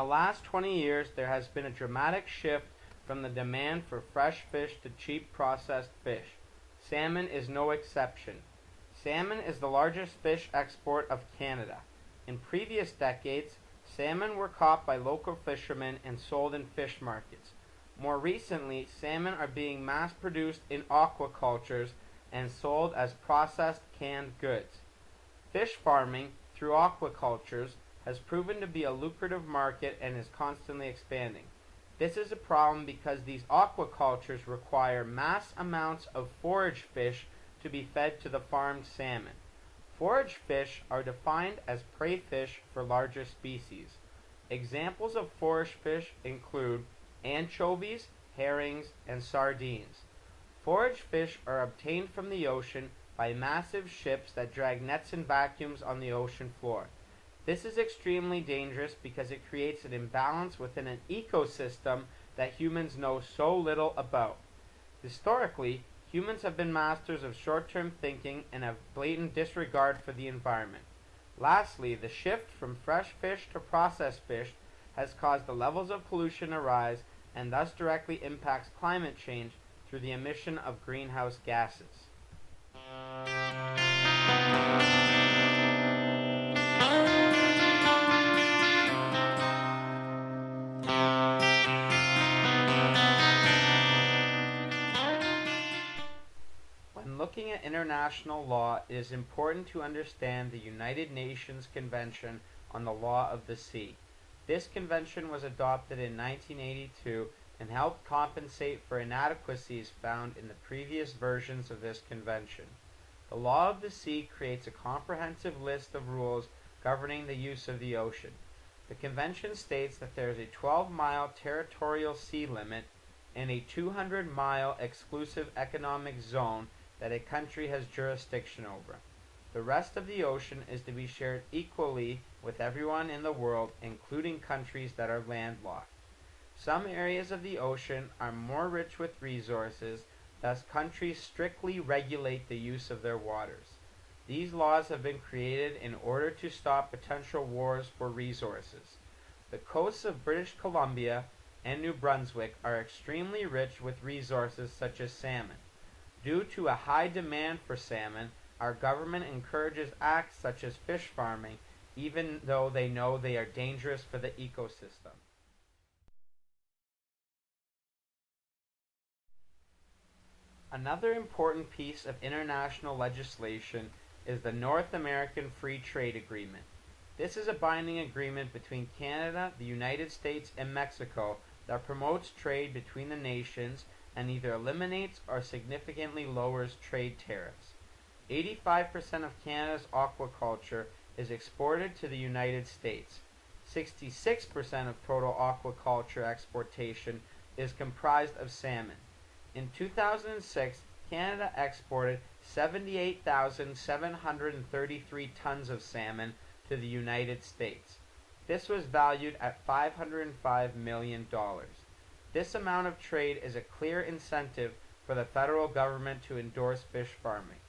the last 20 years, there has been a dramatic shift from the demand for fresh fish to cheap processed fish. Salmon is no exception. Salmon is the largest fish export of Canada. In previous decades, salmon were caught by local fishermen and sold in fish markets. More recently, salmon are being mass-produced in aquacultures and sold as processed canned goods. Fish farming through aquacultures has proven to be a lucrative market and is constantly expanding. This is a problem because these aquacultures require mass amounts of forage fish to be fed to the farmed salmon. Forage fish are defined as prey fish for larger species. Examples of forage fish include anchovies, herrings, and sardines. Forage fish are obtained from the ocean by massive ships that drag nets and vacuums on the ocean floor. This is extremely dangerous because it creates an imbalance within an ecosystem that humans know so little about. Historically, humans have been masters of short-term thinking and have blatant disregard for the environment. Lastly, the shift from fresh fish to processed fish has caused the levels of pollution to rise and thus directly impacts climate change through the emission of greenhouse gases. When looking at international law, it is important to understand the United Nations Convention on the Law of the Sea. This convention was adopted in 1982 and helped compensate for inadequacies found in the previous versions of this convention. The Law of the Sea creates a comprehensive list of rules governing the use of the ocean. The convention states that there is a 12-mile territorial sea limit and a 200-mile exclusive economic zone that a country has jurisdiction over. The rest of the ocean is to be shared equally with everyone in the world, including countries that are landlocked. Some areas of the ocean are more rich with resources, thus countries strictly regulate the use of their waters. These laws have been created in order to stop potential wars for resources. The coasts of British Columbia and New Brunswick are extremely rich with resources such as salmon. Due to a high demand for salmon, our government encourages acts such as fish farming, even though they know they are dangerous for the ecosystem. Another important piece of international legislation is the North American Free Trade Agreement. This is a binding agreement between Canada, the United States, and Mexico that promotes trade between the nations and either eliminates or significantly lowers trade tariffs. 85% of Canada's aquaculture is exported to the United States. 66% of total aquaculture exportation is comprised of salmon. In 2006, Canada exported 78,733 tons of salmon to the United States. This was valued at $505 million. This amount of trade is a clear incentive for the federal government to endorse fish farming.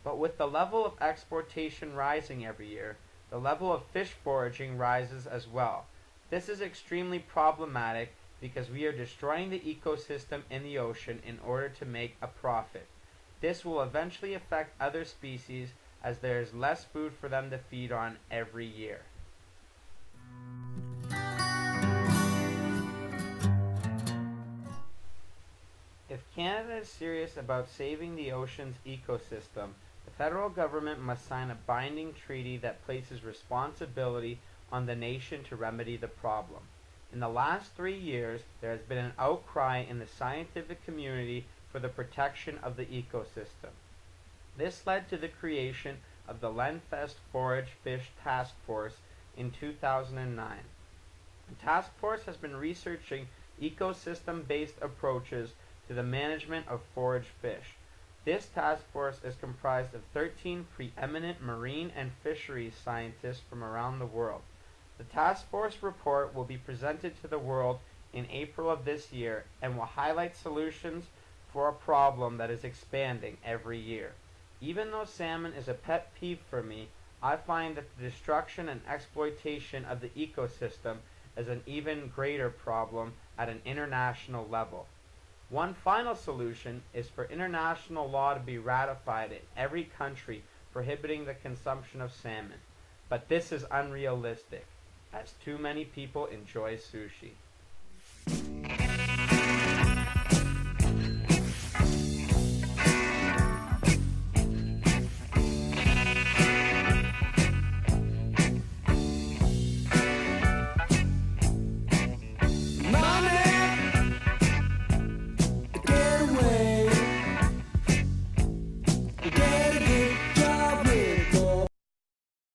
But with the level of exportation rising every year, the level of fish foraging rises as well. This is extremely problematic because we are destroying the ecosystem in the ocean in order to make a profit. This will eventually affect other species as there is less food for them to feed on every year. If Canada is serious about saving the ocean's ecosystem, the federal government must sign a binding treaty that places responsibility on the nation to remedy the problem. In the last 3 years, there has been an outcry in the scientific community for the protection of the ecosystem. This led to the creation of the Lenfest Forage Fish Task Force in 2009. The task force has been researching ecosystem-based approaches to the management of forage fish. This task force is comprised of 13 preeminent marine and fisheries scientists from around the world. The task force report will be presented to the world in April of this year and will highlight solutions for a problem that is expanding every year. Even though salmon is a pet peeve for me, I find that the destruction and exploitation of the ecosystem is an even greater problem at an international level. One final solution is for international law to be ratified in every country prohibiting the consumption of salmon. But this is unrealistic, as too many people enjoy sushi.